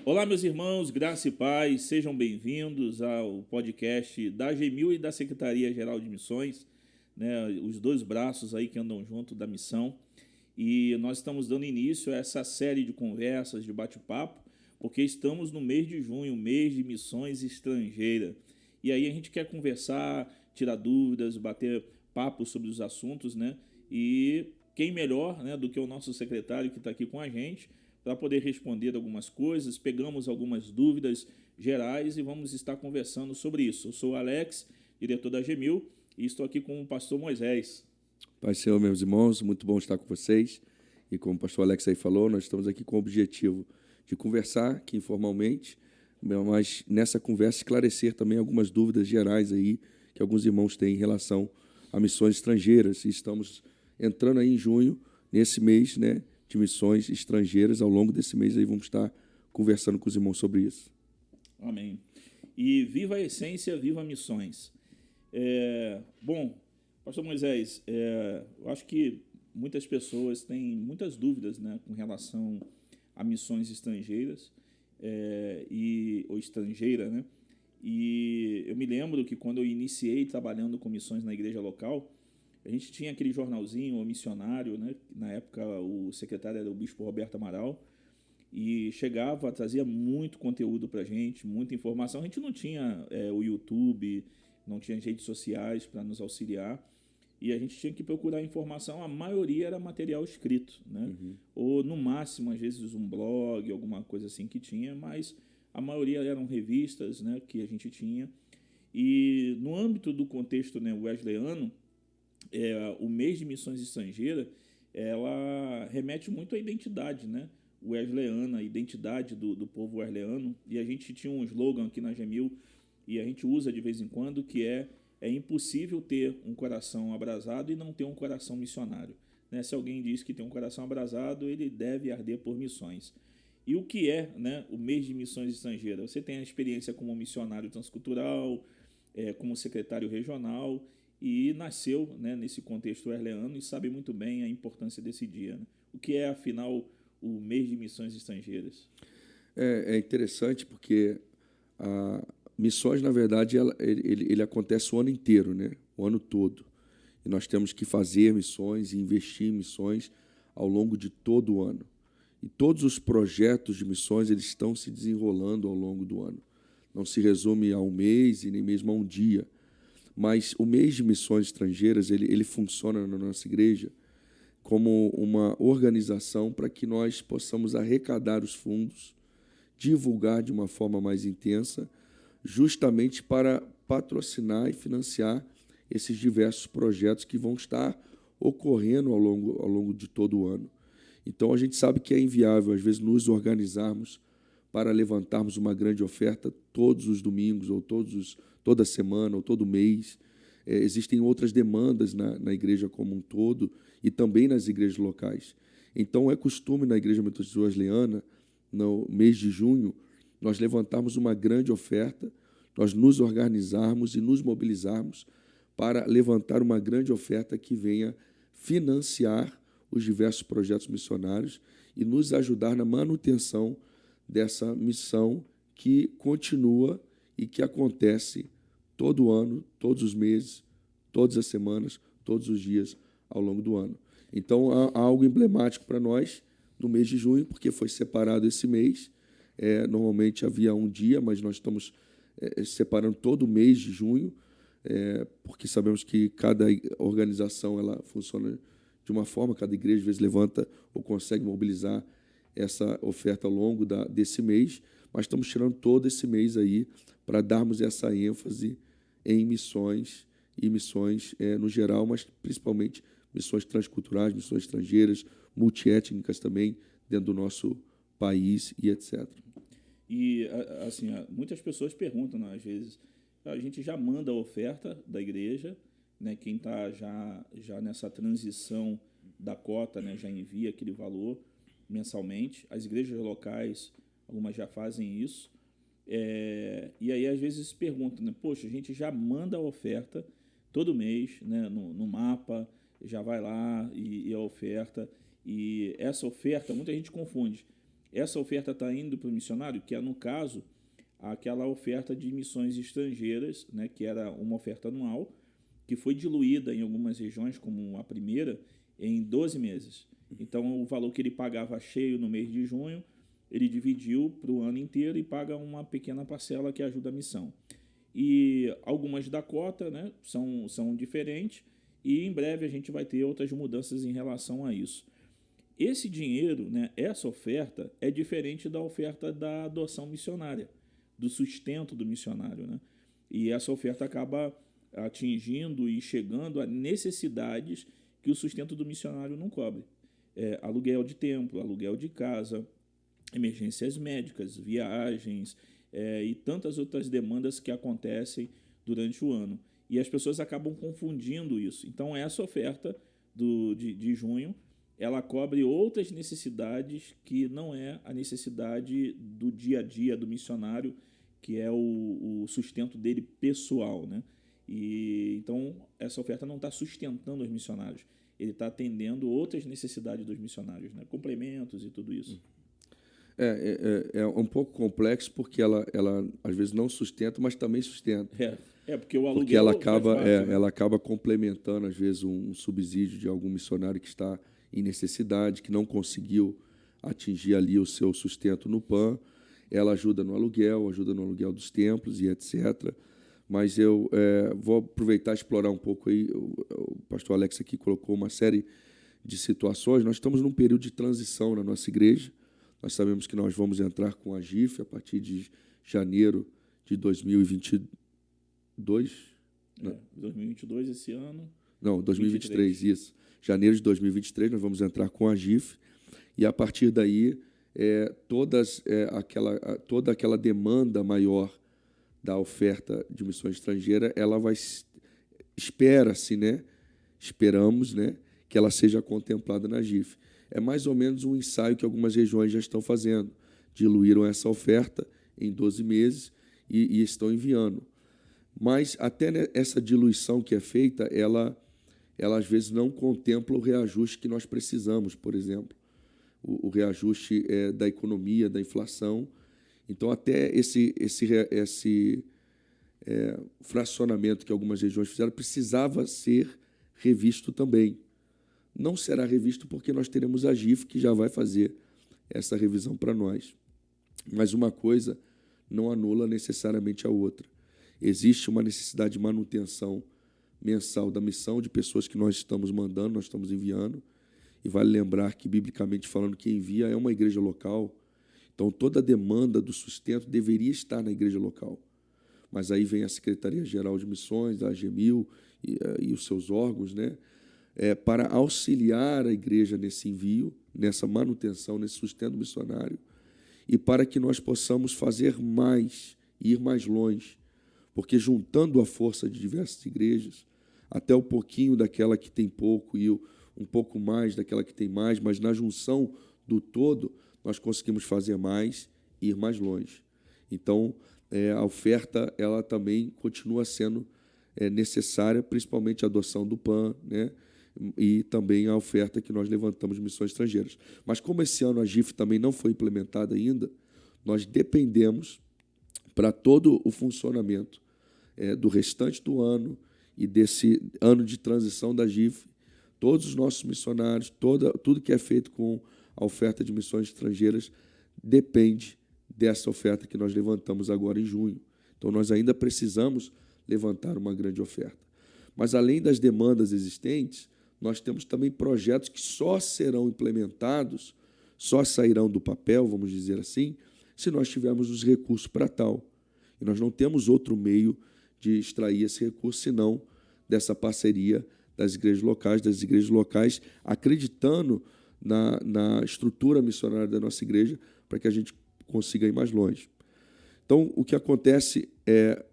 Olá, meus irmãos, graça e paz, sejam bem-vindos ao podcast da GMIL e da Secretaria-Geral de Missões, né, os dois braços aí que andam junto da missão. E nós estamos dando início a essa série de conversas, de bate-papo, porque estamos no mês de junho, mês de missões estrangeiras. E aí a gente quer conversar, tirar dúvidas, bater papo sobre os assuntos, né? E quem melhor, né, do que o nosso secretário que está aqui com a gente para poder responder algumas coisas. Pegamos algumas dúvidas gerais e vamos estar conversando sobre isso. Eu sou o Alex, diretor da GMIL, e estou aqui com o pastor Moisés. Pai Senhor, meus irmãos, muito bom estar com vocês. E como o pastor Alex aí falou, nós estamos aqui com o objetivo de conversar aqui informalmente, mas nessa conversa esclarecer também algumas dúvidas gerais aí que alguns irmãos têm em relação a missões estrangeiras. E estamos entrando aí em junho, nesse mês, né, de missões estrangeiras. Ao longo desse mês aí vamos estar conversando com os irmãos sobre isso. Amém. E viva a essência, viva missões. Bom, pastor Moisés, eu acho que muitas pessoas têm muitas dúvidas, né, com relação a missões estrangeiras ou estrangeira, né? E eu me lembro que quando eu iniciei trabalhando com missões na igreja local, a gente tinha aquele jornalzinho, o missionário, né? Na época o secretário era o bispo Roberto Amaral, e chegava, trazia muito conteúdo para a gente, muita informação. A gente não tinha o YouTube, não tinha redes sociais para nos auxiliar, e a gente tinha que procurar informação. A maioria era material escrito, né? Ou no máximo, às vezes, um blog, alguma coisa assim que tinha, mas a maioria eram revistas, né, que a gente tinha. E no âmbito do contexto, né, wesleyano, o mês de missões estrangeiras, ela remete muito à identidade, né? Wesleyana, a identidade do povo wesleyano. E a gente tinha um slogan aqui na Gemil, e a gente usa de vez em quando, que é impossível ter um coração abrasado e não ter um coração missionário. Né? Se alguém diz que tem um coração abrasado, ele deve arder por missões. E o que é, né, o mês de missões estrangeiras? Você tem a experiência como missionário transcultural, como secretário regional, e nasceu, né, nesse contexto wesleyano e sabe muito bem a importância desse dia. Né? O que é, afinal, o mês de missões estrangeiras? É interessante porque a missões, na verdade, ele acontece o ano inteiro, né? O ano todo. E nós temos que fazer missões e investir em missões ao longo de todo o ano. E todos os projetos de missões eles estão se desenrolando ao longo do ano. Não se resume a um mês e nem mesmo a um dia. Mas o mês de missões estrangeiras ele funciona na nossa igreja como uma organização para que nós possamos arrecadar os fundos, divulgar de uma forma mais intensa, justamente para patrocinar e financiar esses diversos projetos que vão estar ocorrendo ao longo de todo o ano. Então, a gente sabe que é inviável, às vezes, nos organizarmos para levantarmos uma grande oferta todos os domingos, ou toda semana, ou todo mês. Existem outras demandas na igreja como um todo e também nas igrejas locais. Então, é costume na Igreja Metodista Wesleyana, no mês de junho, nós levantarmos uma grande oferta, nós nos organizarmos e nos mobilizarmos para levantar uma grande oferta que venha financiar os diversos projetos missionários e nos ajudar na manutenção dessa missão que continua e que acontece todo ano, todos os meses, todas as semanas, todos os dias ao longo do ano. Então, há algo emblemático para nós no mês de junho, porque foi separado esse mês. Normalmente havia um dia, mas nós estamos separando todo o mês de junho, porque sabemos que cada organização ela funciona de uma forma, cada igreja às vezes levanta ou consegue mobilizar essa oferta ao longo desse mês, mas estamos tirando todo esse mês aí para darmos essa ênfase em missões e missões no geral, mas principalmente missões transculturais, missões estrangeiras, multiétnicas também dentro do nosso país e etc. E, assim, muitas pessoas perguntam, né, às vezes, a gente já manda a oferta da igreja, né, quem está já nessa transição da cota, né, já envia aquele valor mensalmente. As igrejas locais, algumas já fazem isso. E aí, às vezes, se perguntam, né, poxa, a gente já manda a oferta todo mês, né, no mapa, já vai lá e a oferta. E essa oferta, muita gente confunde. essa oferta está indo para o missionário, que é, no caso, aquela oferta de missões estrangeiras, né, que era uma oferta anual, que foi diluída em algumas regiões, como a primeira, em 12 meses. Então, o valor que ele pagava cheio no mês de junho, ele dividiu para o ano inteiro e paga uma pequena parcela que ajuda a missão. E algumas da cota, né, são diferentes, e em breve a gente vai ter outras mudanças em relação a isso. Esse dinheiro, né, essa oferta, é diferente da oferta da adoção missionária, do sustento do missionário, né? E essa oferta acaba atingindo e chegando a necessidades que o sustento do missionário não cobre. Aluguel de templo, aluguel de casa, emergências médicas, viagens e tantas outras demandas que acontecem durante o ano. E as pessoas acabam confundindo isso. Então, essa oferta de junho, ela cobre outras necessidades que não é a necessidade do dia a dia do missionário, que é o sustento dele pessoal, né? E então essa oferta não está sustentando os missionários, ele está atendendo outras necessidades dos missionários, né? Complementos e tudo isso. É um pouco complexo porque ela às vezes não sustenta, mas também sustenta. Porque o aluguel porque ela acaba complementando às vezes um subsídio de algum missionário que está em necessidade, que não conseguiu atingir ali o seu sustento no PAN. Ela ajuda no aluguel dos templos e etc. Mas eu vou aproveitar e explorar um pouco aí. O pastor Alex aqui colocou uma série de situações. Nós estamos num período de transição na nossa igreja. Nós sabemos que nós vamos entrar com a GIF a partir de janeiro de 2022. 2022 esse ano. Não, 2023, isso. Janeiro de 2023 nós vamos entrar com a GIF. E, a partir daí, toda aquela demanda maior da oferta de missões estrangeiras, ela vai, espera-se, né? Esperamos, né, que ela seja contemplada na GIF. É mais ou menos um ensaio que algumas regiões já estão fazendo. Diluíram essa oferta em 12 meses e estão enviando. Mas até essa diluição que é feita, ela às vezes não contempla o reajuste que nós precisamos, por exemplo. O reajuste da economia, da inflação. Então, até esse fracionamento que algumas regiões fizeram precisava ser revisto também. Não será revisto porque nós teremos a GIF, que já vai fazer essa revisão para nós. Mas uma coisa não anula necessariamente a outra. Existe uma necessidade de manutenção mensal da missão de pessoas que nós estamos mandando, nós estamos enviando. E vale lembrar que, biblicamente falando, quem envia é uma igreja local. Então, toda a demanda do sustento deveria estar na igreja local. Mas aí vem a Secretaria-Geral de Missões, a AGMIL e os seus órgãos, né, para auxiliar a igreja nesse envio, nessa manutenção, nesse sustento missionário, e para que nós possamos fazer mais, ir mais longe. Porque, juntando a força de diversas igrejas, até o pouquinho daquela que tem pouco e um pouco mais daquela que tem mais, mas na junção do todo, nós conseguimos fazer mais e ir mais longe. Então, a oferta ela também continua sendo necessária, principalmente a adoção do PAN, né? E também a oferta que nós levantamos de missões estrangeiras. Mas como esse ano a GIF também não foi implementada ainda, nós dependemos, para todo o funcionamento do restante do ano e desse ano de transição da GIF, todos os nossos missionários, tudo que é feito com a oferta de missões estrangeiras depende dessa oferta que nós levantamos agora em junho. Então, nós ainda precisamos levantar uma grande oferta. Mas, além das demandas existentes, nós temos também projetos que só serão implementados, só sairão do papel, vamos dizer assim, se nós tivermos os recursos para tal. E nós não temos outro meio de extrair esse recurso, senão dessa parceria das igrejas locais, acreditando na estrutura missionária da nossa igreja, para que a gente consiga ir mais longe. Então, o que acontece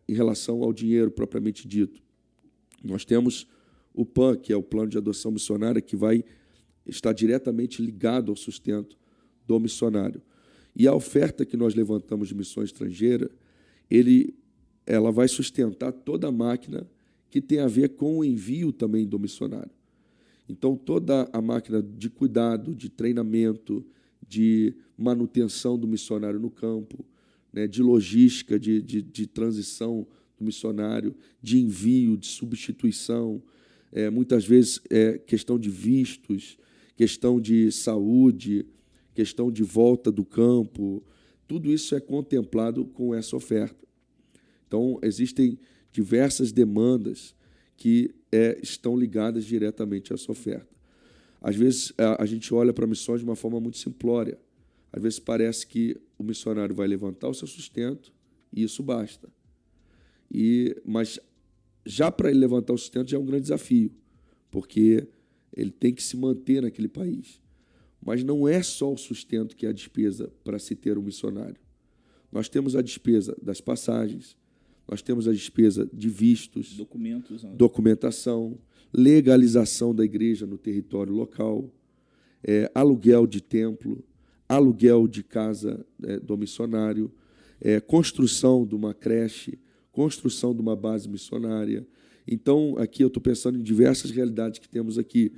em relação ao dinheiro propriamente dito, nós temos o PAN, que é o Plano de Adoção Missionária, que vai estar diretamente ligado ao sustento do missionário. E a oferta que nós levantamos de missão estrangeira, ela vai sustentar toda a máquina que tem a ver com o envio também do missionário. Então, toda a máquina de cuidado, de treinamento, de manutenção do missionário no campo, né, de logística, de transição do missionário, de envio, de substituição, muitas vezes questão de vistos, questão de saúde, questão de volta do campo, tudo isso é contemplado com essa oferta. Então, existem diversas demandas que estão ligadas diretamente a essa oferta. Às vezes, a gente olha para missões de uma forma muito simplória. Às vezes, parece que o missionário vai levantar o seu sustento e isso basta. Mas, já para ele levantar o sustento, já é um grande desafio, porque ele tem que se manter naquele país. Mas não é só o sustento que é a despesa para se ter um missionário. Nós temos a despesa das passagens, nós temos a despesa de vistos, documentos, documentação, legalização da igreja no território local, aluguel de templo, aluguel de casa do missionário, construção de uma creche, construção de uma base missionária. Então, aqui eu estou pensando em diversas realidades que temos aqui.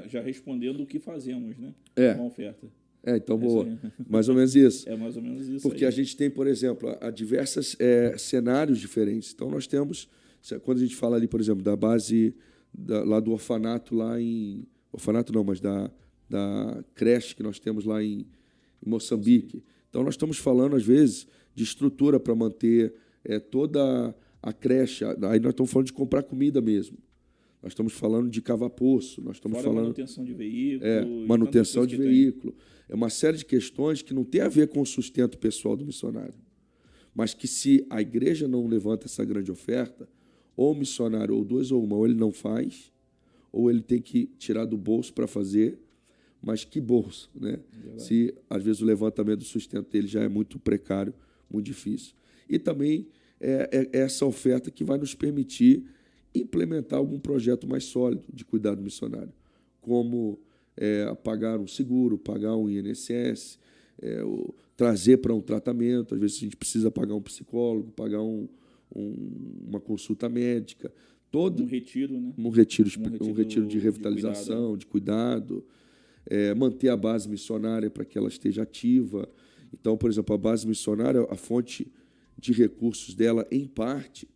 Já respondendo o que fazemos, né? Com a oferta. Então, boa. Mais ou menos isso. Mais ou menos isso. Porque a gente tem, por exemplo, há diversos cenários diferentes. Então, nós temos, quando a gente fala ali, por exemplo, da base lá do orfanato, lá em... Orfanato não, mas da creche que nós temos lá em Moçambique. Então, nós estamos falando, às vezes, de estrutura para manter toda a creche. Aí nós estamos falando de comprar comida mesmo. Nós estamos falando de cavar poço. Nós estamos falando manutenção de veículo. Manutenção de veículo. É uma série de questões que não tem a ver com o sustento pessoal do missionário. Mas que, se a igreja não levanta essa grande oferta, ou o missionário, ou dois ou uma, ou ele não faz, ou ele tem que tirar do bolso para fazer. Mas que bolso, né? Se, às vezes, o levantamento do sustento dele já é muito precário, muito difícil. E também é essa oferta que vai nos permitir implementar algum projeto mais sólido de cuidado missionário, como pagar um seguro, pagar um INSS, trazer para um tratamento. Às vezes a gente precisa pagar um psicólogo, pagar uma consulta médica. Um retiro, né? Um retiro de revitalização, de cuidado. Manter a base missionária para que ela esteja ativa. Então, por exemplo, a base missionária, a fonte de recursos dela, em parte,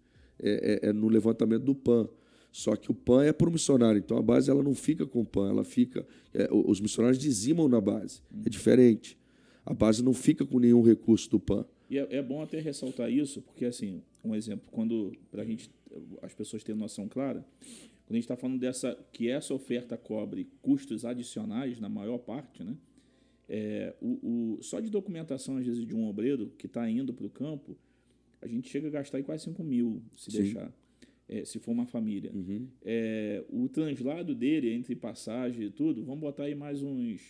no levantamento do PAN. Só que o PAN é para o missionário, então a base ela não fica com o PAN, ela fica... os missionários dizimam na base, é diferente. A base não fica com nenhum recurso do PAN. E é bom até ressaltar isso, porque, assim, um exemplo, para as pessoas terem noção clara, quando a gente está falando que essa oferta cobre custos adicionais, na maior parte, né? Só de documentação, às vezes, de um obreiro que está indo para o campo, a gente chega a gastar aí quase 5 mil, se deixar, se for uma família. Uhum. O translado dele, entre passagem e tudo, vamos botar aí mais uns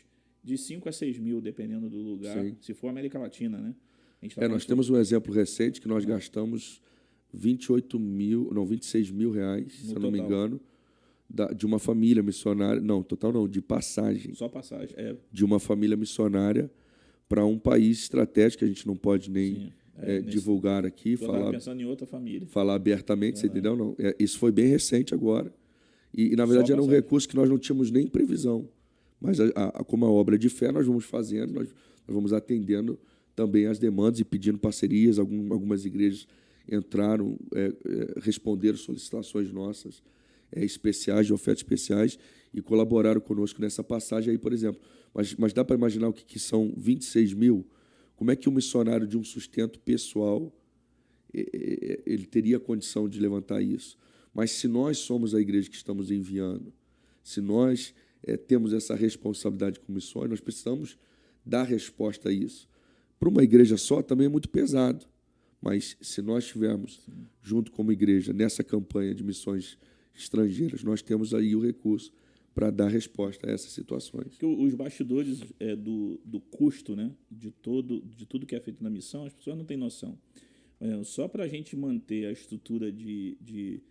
de 5 a 6 mil, dependendo do lugar, se for América Latina, né? Nós temos um exemplo recente que nós gastamos 26 mil reais, se eu não me engano, de uma família missionária. Não, total não, de passagem. Só passagem, de uma família missionária para um país estratégico, que a gente não pode nem divulgar aqui. Estava pensando em outra família. Falar abertamente, você entendeu? Não. Isso foi bem recente agora. E na verdade, era um recurso que nós não tínhamos nem previsão. Mas, como a obra é de fé, nós vamos fazendo, nós vamos atendendo também as demandas e pedindo parcerias. Algumas igrejas entraram, responderam solicitações nossas especiais, de ofertas especiais, e colaboraram conosco nessa passagem aí, por exemplo. Mas dá para imaginar o que são 26 mil? Como é que um missionário de um sustento pessoal ele teria condição de levantar isso? Mas se nós somos a igreja que estamos enviando, se nós temos essa responsabilidade com missões, nós precisamos dar resposta a isso. Para uma igreja só também é muito pesado, mas se nós estivermos junto como igreja nessa campanha de missões estrangeiras, nós temos aí o recurso para dar resposta a essas situações. Os bastidores do custo, né, de tudo que é feito na missão, as pessoas não têm noção. Só para a gente manter a estrutura de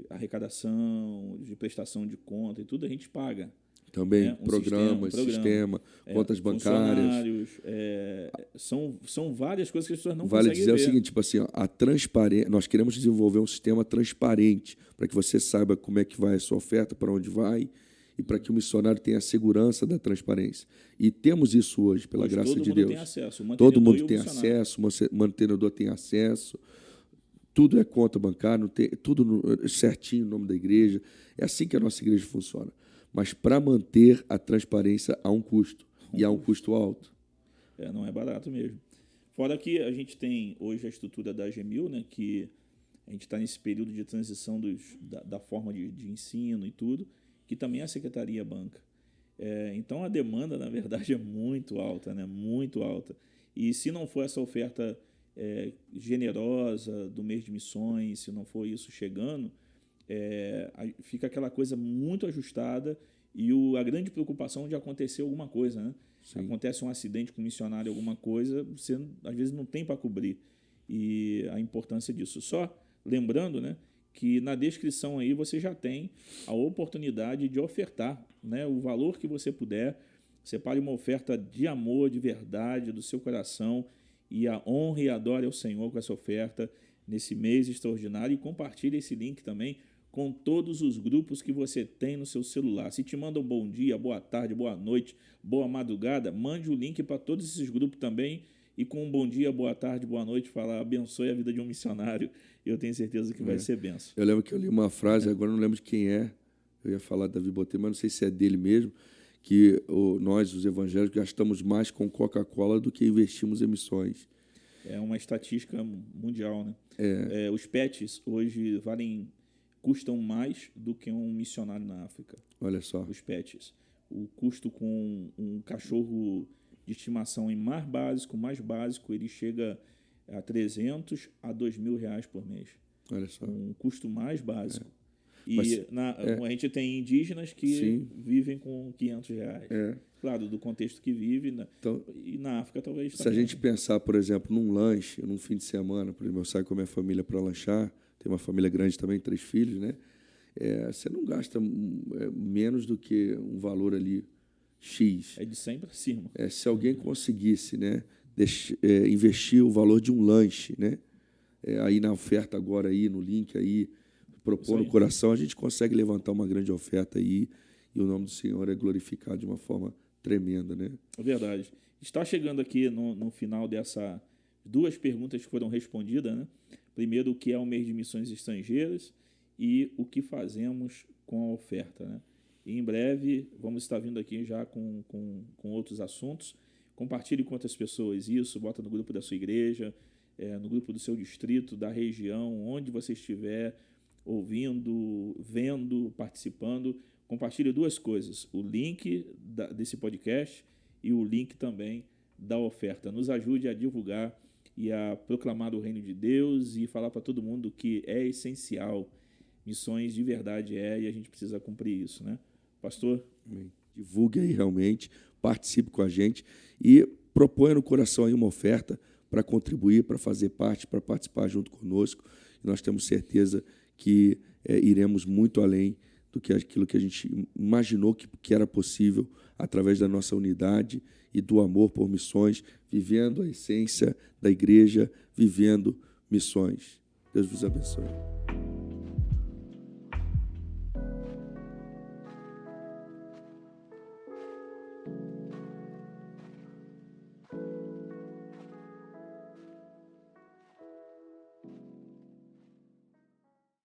arrecadação, de prestação de conta e tudo, a gente paga. Também programas, sistema, contas bancárias. São várias coisas que as pessoas não conseguem ver. Vale dizer o seguinte, tipo assim, a transparência, nós queremos desenvolver um sistema transparente para que você saiba como é que vai a sua oferta, para onde vai, e para que o missionário tenha a segurança da transparência. E temos isso hoje, pela graça de Deus. Tem acesso, todo mundo tem acesso, o mantenedor tem acesso, tudo é conta bancária, tudo certinho no nome da igreja. É assim que a nossa igreja funciona. Mas para manter a transparência há um custo, e há um custo alto. Não é barato mesmo. Fora que a gente tem hoje a estrutura da AGMIL, né, que a gente está nesse período de transição da forma de ensino e tudo, que também a secretaria banca. Então, a demanda, na verdade, é muito alta, né? Muito alta. E se não for essa oferta generosa do mês de missões, se não for isso chegando, fica aquela coisa muito ajustada e a grande preocupação de acontecer alguma coisa, né? Sim. Acontece um acidente com um missionário, alguma coisa, você às vezes não tem para cobrir. E a importância disso. Só lembrando, né, que na descrição aí você já tem a oportunidade de ofertar, né, o valor que você puder. Separe uma oferta de amor, de verdade, do seu coração, e a honra e adore ao Senhor com essa oferta nesse mês extraordinário, e compartilhe esse link também com todos os grupos que você tem no seu celular. Se te mandam bom dia, boa tarde, boa noite, boa madrugada, mande o link para todos esses grupos também, e com um bom dia, boa tarde, boa noite, falar abençoe a vida de um missionário. Eu tenho certeza que vai ser benção. Eu lembro que eu li uma frase, agora não lembro de quem é, eu ia falar Davi Botelho, mas não sei se é dele mesmo, que nós, os evangélicos, gastamos mais com Coca-Cola do que investimos em missões. É uma estatística mundial, né? Os pets hoje custam mais do que um missionário na África. Olha só. Os pets. O custo com um cachorro de estimação mais básico, ele chega a 300 a 2 mil reais por mês. Olha só. Um custo mais básico. E a gente tem indígenas que Sim. vivem com 500 reais. Claro, do contexto que vive. Então, e na África talvez se a gente pensar, por exemplo, num lanche, num fim de semana, por exemplo, eu saio com a minha família para lanchar, tem uma família grande também, 3 filhos, né? Você não gasta menos do que um valor ali X. É de 100 para cima. Se alguém conseguisse, né, investir o valor de um lanche, né? Aí na oferta agora, aí no link, aí, propor no coração, a gente consegue levantar uma grande oferta aí e o nome do Senhor é glorificado de uma forma tremenda, né? É verdade. Está chegando aqui no final dessa 2 perguntas que foram respondidas, né? Primeiro, o que é o mês de missões estrangeiras e o que fazemos com a oferta, né? E em breve vamos estar vindo aqui já com outros assuntos. Compartilhe com outras pessoas isso, bota no grupo da sua igreja, no grupo do seu distrito, da região, onde você estiver ouvindo, vendo, participando. Compartilhe 2 coisas, o link desse podcast e o link também da oferta. Nos ajude a divulgar e a proclamar o reino de Deus e falar para todo mundo que é essencial. Missões de verdade e a gente precisa cumprir isso, né? Pastor? Amém. Divulgue aí realmente, participe com a gente e proponha no coração aí uma oferta para contribuir, para fazer parte, para participar junto conosco. E nós temos certeza que iremos muito além do que aquilo que a gente imaginou que era possível através da nossa unidade e do amor por missões, vivendo a essência da igreja, vivendo missões. Deus vos abençoe.